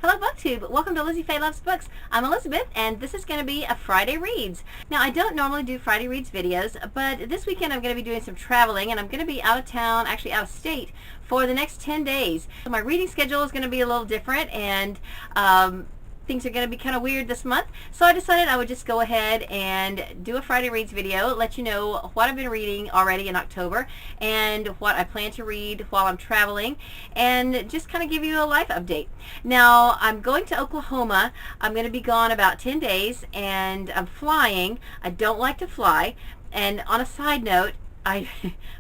Hello BookTube, welcome to Lizzie Faye Loves Books. I'm Elizabeth and this is going to be a Friday Reads. Now I don't normally do Friday Reads videos, but this weekend I'm going to be doing some traveling and I'm going to be out of town, actually out of state, for the next 10 days. So my reading schedule is going to be a little different and things are going to be kind of weird this month. So I decided I would just go ahead and do a Friday Reads video, let you know what I've been reading already in October and what I plan to read while I'm traveling, and just kind of give you a life update. Now I'm going to Oklahoma. I'm going to be gone about 10 days and I'm flying. I don't like to fly, and on a side note,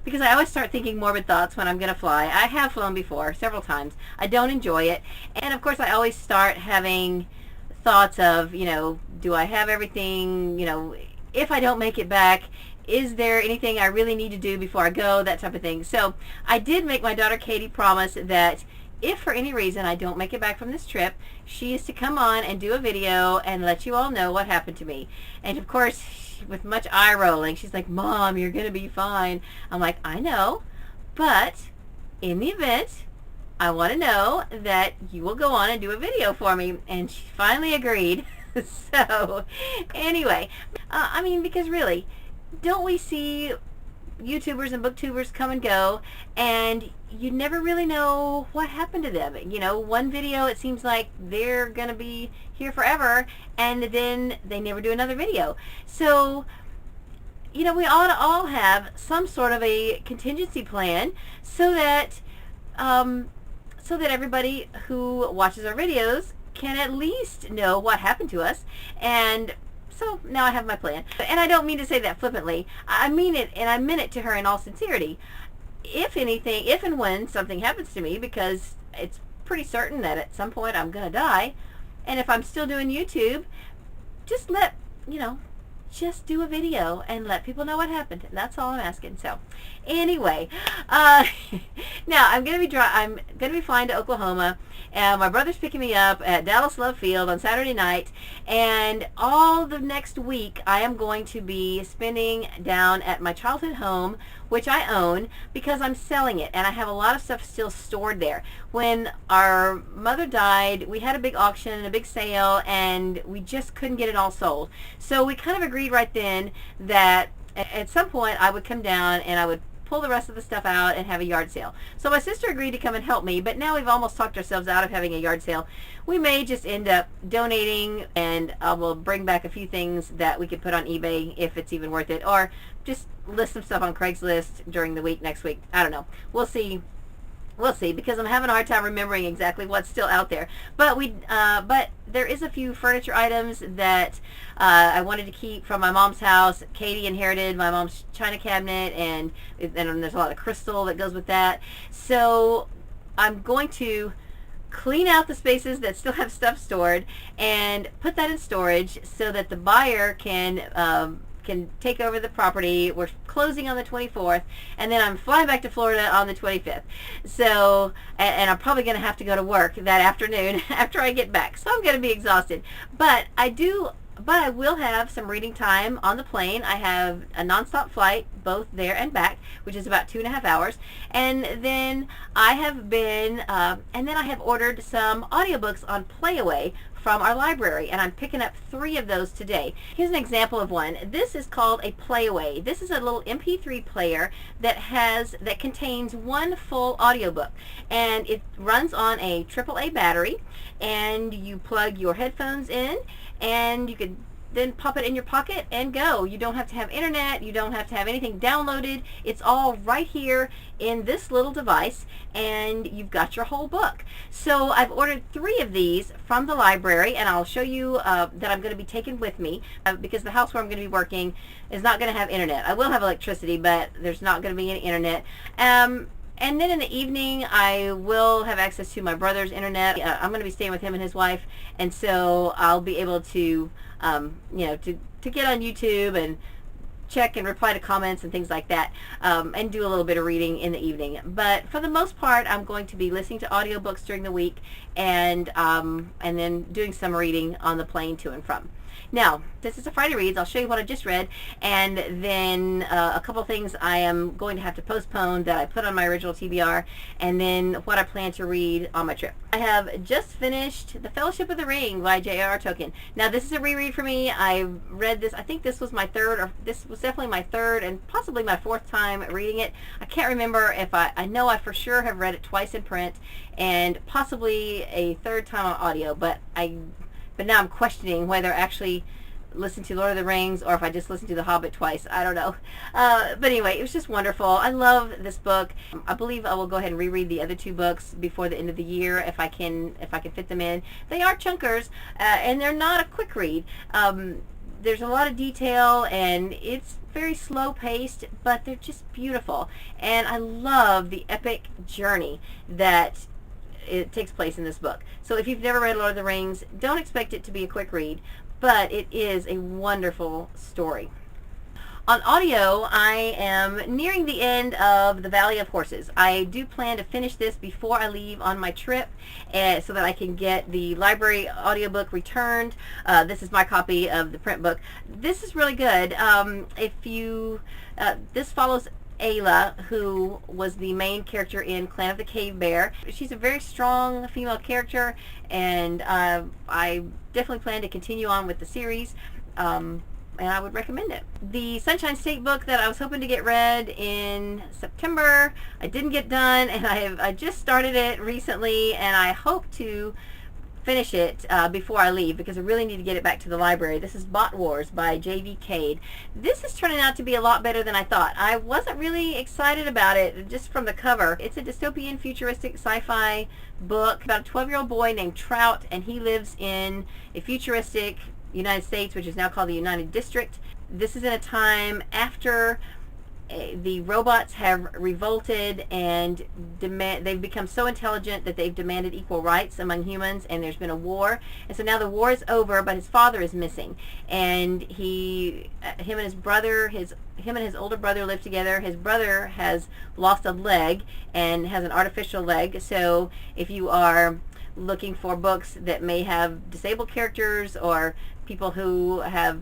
because I always start thinking morbid thoughts when I'm going to fly. I have flown before several times. I don't enjoy it, and of course I always start having thoughts of, do I have everything, if I don't make it back, is there anything I really need to do before I go, that type of thing. So I did make my daughter Katie promise that if for any reason I don't make it back from this trip, she is to come on and do a video and let you all know what happened to me. And of course, with much eye rolling, she's like, "Mom, you're going to be fine." I'm like, "I know, but in the event, I want to know that you will go on and do a video for me." And she finally agreed. So anyway, because really, don't we see YouTubers and booktubers come and go, and you never really know what happened to them. One video, it seems like they're going to be here forever, and then they never do another video. So, we ought to all have some sort of a contingency plan so that everybody who watches our videos can at least know what happened to us. And so now I have my plan. And I don't mean to say that flippantly. I mean it, and I meant it to her in all sincerity. If and when something happens to me, because it's pretty certain that at some point I'm going to die, and if I'm still doing YouTube, just just do a video and let people know what happened. That's all I'm asking. So anyway, now I'm going to be flying to Oklahoma, and my brother's picking me up at Dallas Love Field on Saturday night, and all the next week I am going to be spending down at my childhood home, which I own because I'm selling it, and I have a lot of stuff still stored there. When our mother died, we had a big auction and a big sale, and we just couldn't get it all sold. So we kind of agreed right then that at some point I would come down and I would pull the rest of the stuff out and have a yard sale. So my sister agreed to come and help me, but now we've almost talked ourselves out of having a yard sale. We may just end up donating, and we'll bring back a few things that we could put on eBay if it's even worth it, or just list some stuff on Craigslist during the week next week. I don't know. We'll see. We'll see, because I'm having a hard time remembering exactly what's still out there. But but there is a few furniture items that I wanted to keep from my mom's house. Katie inherited my mom's china cabinet, and there's a lot of crystal that goes with that. So I'm going to clean out the spaces that still have stuff stored and put that in storage so that the buyer can take over the property. We're closing on the 24th, and then I'm flying back to Florida on the 25th. So, and I'm probably going to have to go to work that afternoon after I get back. So I'm going to be exhausted. But I will have some reading time on the plane. I have a nonstop flight, both there and back, which is about 2.5 hours. And then I have ordered some audiobooks on Playaway from our library, and I'm picking up 3 of those today. Here's an example of one. This is called a Playaway. This is a little MP3 player that contains 1 full audiobook, and it runs on a AAA battery, and you plug your headphones in, and you can then pop it in your pocket and go. You don't have to have internet. You don't have to have anything downloaded. It's all right here in this little device, and you've got your whole book. So I've ordered 3 of these from the library, and I'll show you that I'm going to be taking with me because the house where I'm going to be working is not going to have internet. I will have electricity, but there's not going to be any internet. And then in the evening, I will have access to my brother's internet. I'm going to be staying with him and his wife, and so I'll be able to, to get on YouTube and check and reply to comments and things like that, and do a little bit of reading in the evening. But for the most part, I'm going to be listening to audiobooks during the week, and then doing some reading on the plane to and from. Now, this is a Friday Reads. I'll show you what I just read, and then a couple things I am going to have to postpone that I put on my original TBR, and then what I plan to read on my trip. I have just finished The Fellowship of the Ring by J.R.R. Tolkien. Now, this is a reread for me. I read this, I think this was my third, or this was definitely my third and possibly my fourth time reading it. I can't remember if I know I for sure have read it twice in print and possibly a third time on audio, but now I'm questioning whether I actually listen to Lord of the Rings or if I just listened to The Hobbit twice. I don't know. But anyway, it was just wonderful. I love this book. I believe I will go ahead and reread the other two books before the end of the year if I can fit them in. They are chunkers, and they're not a quick read. There's a lot of detail, and it's very slow paced, but they're just beautiful. And I love the epic journey that it takes place in this book. So if you've never read Lord of the Rings, don't expect it to be a quick read, but it is a wonderful story. On audio, I am nearing the end of The Valley of Horses. I do plan to finish this before I leave on my trip so that I can get the library audiobook returned. This is my copy of the print book. This is really good. This follows Ayla, who was the main character in Clan of the Cave Bear. She's a very strong female character, and I definitely plan to continue on with the series, and I would recommend it. The Sunshine State book that I was hoping to get read in September, I didn't get done, and I just started it recently, and I hope to finish it before I leave because I really need to get it back to the library. This is Bot Wars by J.V. Cade. This is turning out to be a lot better than I thought. I wasn't really excited about it just from the cover. It's a dystopian, futuristic sci-fi book about a 12-year-old boy named Trout, and he lives in a futuristic United States, which is now called the United District. This is in a time after the robots have revolted and they've become so intelligent that they've demanded equal rights among humans, and there's been a war, and so now the war is over, but his father is missing, and him and his older brother live together. His brother has lost a leg and has an artificial leg, so if you are looking for books that may have disabled characters or people who have,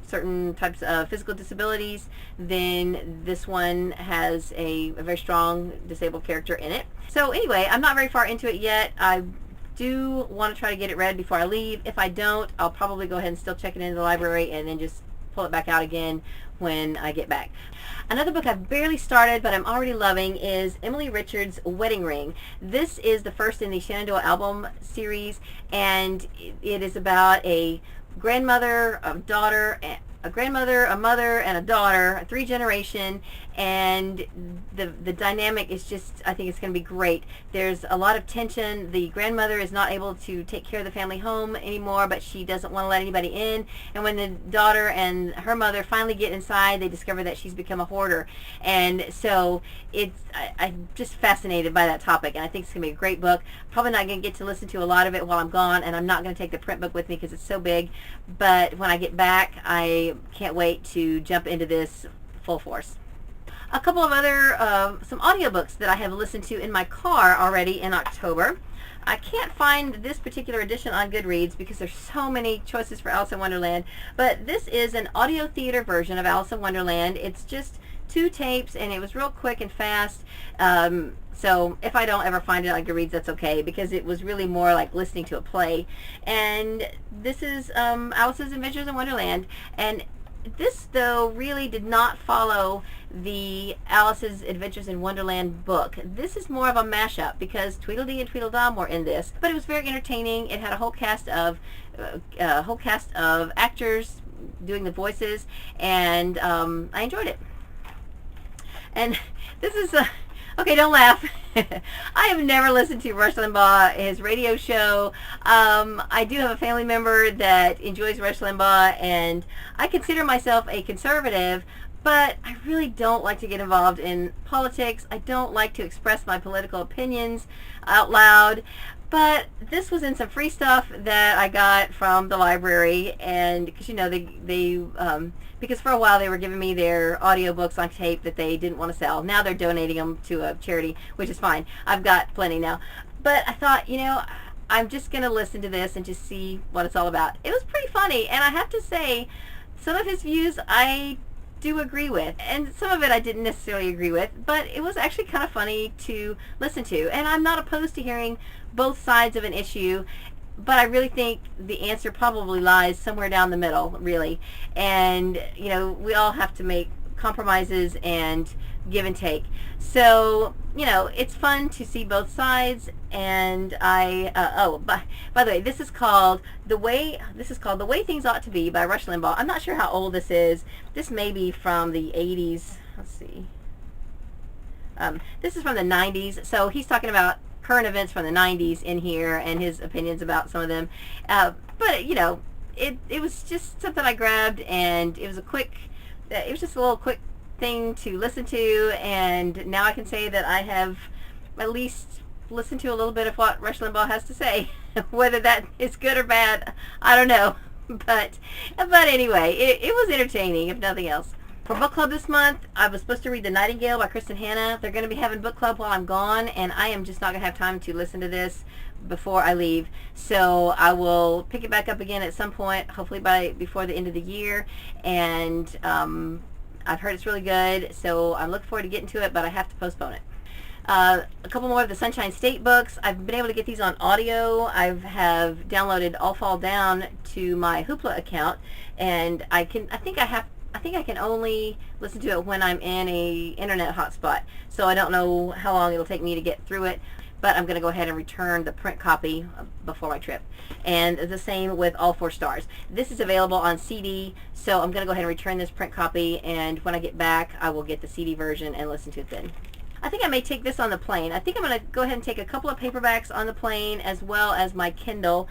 certain types of physical disabilities, then this one has a very strong disabled character in it. So anyway, I'm not very far into it yet. I do want to try to get it read before I leave. If I don't, I'll probably go ahead and still check it into the library and then just pull it back out again when I get back. Another book I've barely started but I'm already loving is Emily Richards' Wedding Ring. This is the first in the Shenandoah album series, and it is about a grandmother, a daughter, a mother, and a daughter, a three-generation, and the dynamic is just, I think it's going to be great. There's a lot of tension. The grandmother is not able to take care of the family home anymore, but she doesn't want to let anybody in, and when the daughter and her mother finally get inside, they discover that she's become a hoarder, and so I'm just fascinated by that topic, and I think it's going to be a great book. Probably not going to get to listen to a lot of it while I'm gone, and I'm not going to take the print book with me because it's so big, but when I get back, I can't wait to jump into this full force. A couple of other, some audiobooks that I have listened to in my car already in October. I can't find this particular edition on Goodreads because there's so many choices for Alice in Wonderland, but this is an audio theater version of Alice in Wonderland. It's just 2 tapes, and it was real quick and fast. So if I don't ever find it on Goodreads, that's okay, because it was really more like listening to a play. And this is Alice's Adventures in Wonderland, and this, though, really did not follow the Alice's Adventures in Wonderland book. This is more of a mashup because Tweedledee and Tweedledum were in this, but it was very entertaining. It had a whole cast of actors doing the voices, and I enjoyed it. And this is okay, don't laugh. I have never listened to Rush Limbaugh, his radio show. I do have a family member that enjoys Rush Limbaugh, and I consider myself a conservative, but I really don't like to get involved in politics. I don't like to express my political opinions out loud. But this was in some free stuff that I got from the library, and because because for a while they were giving me their audiobooks on tape that they didn't want to sell. Now they're donating them to a charity, which is fine. I've got plenty now. But I thought, I'm just going to listen to this and just see what it's all about. It was pretty funny, and I have to say, some of his views I do agree with, and some of it I didn't necessarily agree with, but it was actually kind of funny to listen to. And I'm not opposed to hearing both sides of an issue, but I really think the answer probably lies somewhere down the middle, really. And, you know, we all have to make compromises and give and take. So, you know, it's fun to see both sides. And by the way, this is called The Way Things Ought to Be by Rush Limbaugh. I'm not sure how old this is. This may be from the 80s. Let's see. This is from the 90s. So he's talking about current events from the 90s in here and his opinions about some of them. But, you know, it was just something I grabbed, and it was just a little quick thing to listen to, and now I can say that I have at least listened to a little bit of what Rush Limbaugh has to say. Whether that is good or bad, I don't know. But anyway, it was entertaining, if nothing else. For book club this month, I was supposed to read The Nightingale by Kristen Hanna. They're going to be having book club while I'm gone, and I am just not going to have time to listen to this before I leave. So I will pick it back up again at some point, hopefully before the end of the year. And I've heard it's really good, so I'm looking forward to getting to it, but I have to postpone it. A couple more of the Sunshine State books. I've been able to get these on audio. I have downloaded All Fall Down to my Hoopla account, and I think I can only listen to it when I'm in a internet hotspot, so I don't know how long it'll take me to get through it, but I'm going to go ahead and return the print copy before my trip. And the same with All Four Stars. This is available on CD, so I'm going to go ahead and return this print copy, and when I get back, I will get the CD version and listen to it then. I think I may take this on the plane. I think I'm going to go ahead and take a couple of paperbacks on the plane as well as my Kindle.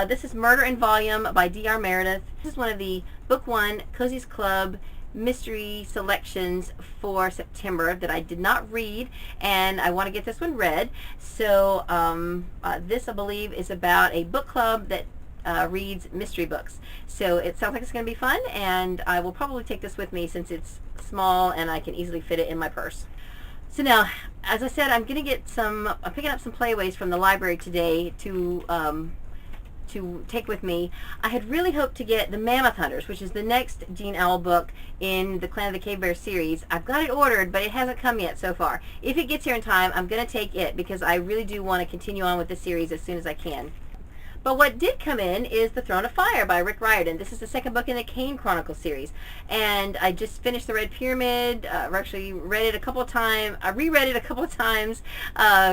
This is Murder in Volume by D.R. Meredith. This is one of the Book One Cozy's Club mystery selections for September that I did not read, and I want to get this one read. So this, I believe, is about a book club that reads mystery books. So it sounds like it's going to be fun, and I will probably take this with me since it's small and I can easily fit it in my purse. So now, as I said, I'm picking up some playaways from the library today to take with me. I had really hoped to get The Mammoth Hunters, which is the next Jean Owl book in the Clan of the Cave Bear series. I've got it ordered, but it hasn't come yet so far. If it gets here in time, I'm going to take it because I really do want to continue on with the series as soon as I can. But what did come in is The Throne of Fire by Rick Riordan. This is the second book in the Kane Chronicles series. And I just finished The Red Pyramid. I've actually read it a couple of times. I reread it a couple of times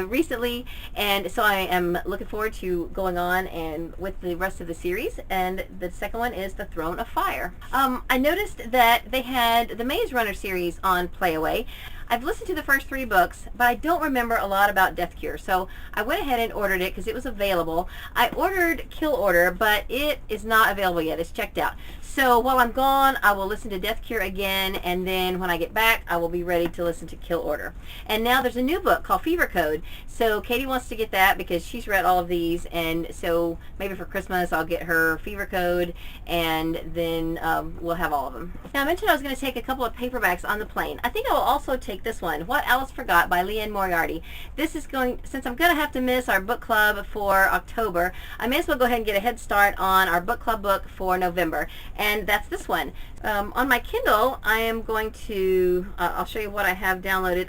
recently. And so I am looking forward to going on and with the rest of the series. And the second one is The Throne of Fire. I noticed that they had the Maze Runner series on Playaway. I've listened to the first 3 books, but I don't remember a lot about Death Cure, so I went ahead and ordered it because it was available. I ordered Kill Order, but it is not available yet. It's checked out. So while I'm gone, I will listen to Death Cure again, and then when I get back, I will be ready to listen to Kill Order. And now there's a new book called Fever Code, so Katie wants to get that because she's read all of these, and so maybe for Christmas I'll get her Fever Code, and then we'll have all of them. Now, I mentioned I was going to take a couple of paperbacks on the plane. I think I will also take this one, What Alice Forgot by Leanne Moriarty. This is since I'm going to have to miss our book club for October, I may as well go ahead and get a head start on our book club book for November, and that's this one. On my Kindle, I am going to, I'll show you what I have downloaded.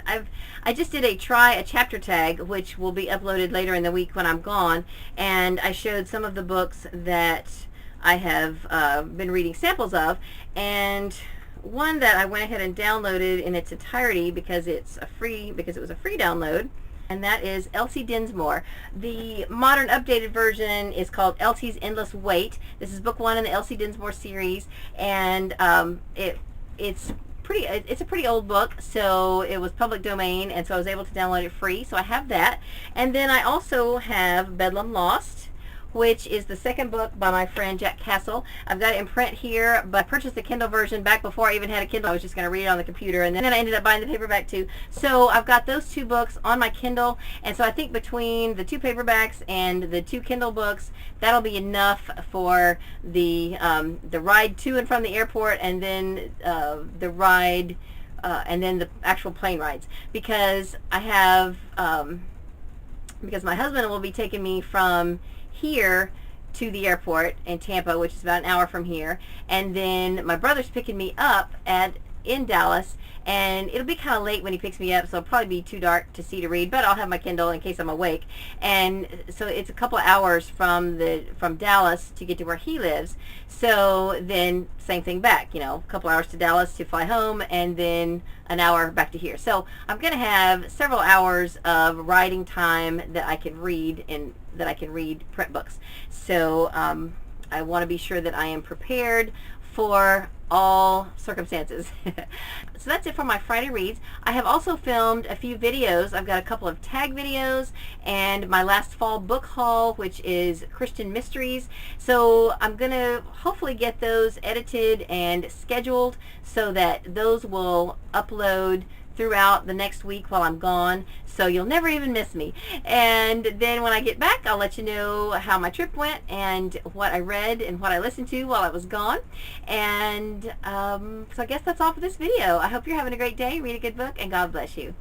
I just did a chapter tag, which will be uploaded later in the week when I'm gone, and I showed some of the books that I have been reading samples of, and one that I went ahead and downloaded in its entirety because it was a free download, and that is Elsie Dinsmore. The modern updated version is called Elsie's Endless Wait. This is book 1 in the Elsie Dinsmore series, and it's a pretty old book, so it was public domain, and so I was able to download it free, so I have that. And then I also have Bedlam Lost, which is the second book by my friend Jack Castle. I've got it in print here, but I purchased the Kindle version back before I even had a Kindle. I was just going to read it on the computer, and then I ended up buying the paperback too. So I've got those 2 books on my Kindle, and so I think between the 2 paperbacks and the 2 Kindle books, that'll be enough for the ride to and from the airport, and then the ride, and then the actual plane rides, because I have because my husband will be taking me from here to the airport in Tampa, which is about an hour from here, and then my brother's picking me up in Dallas, and it'll be kind of late when he picks me up, so it'll probably be too dark to see to read, but I'll have my Kindle in case I'm awake. And so it's a couple of hours from Dallas to get to where he lives. So then same thing back, a couple hours to Dallas to fly home, and then an hour back to here. So I'm going to have several hours of writing time that I can read print books. So I want to be sure that I am prepared for all circumstances. So that's it for my Friday reads. I have also filmed a few videos. I've got a couple of tag videos and my last fall book haul, which is Christian mysteries. So I'm gonna hopefully get those edited and scheduled so that those will upload throughout the next week while I'm gone, so you'll never even miss me. And then when I get back, I'll let you know how my trip went and what I read and what I listened to while I was gone. And so I guess that's all for this video. I hope you're having a great day. Read a good book, and God bless you.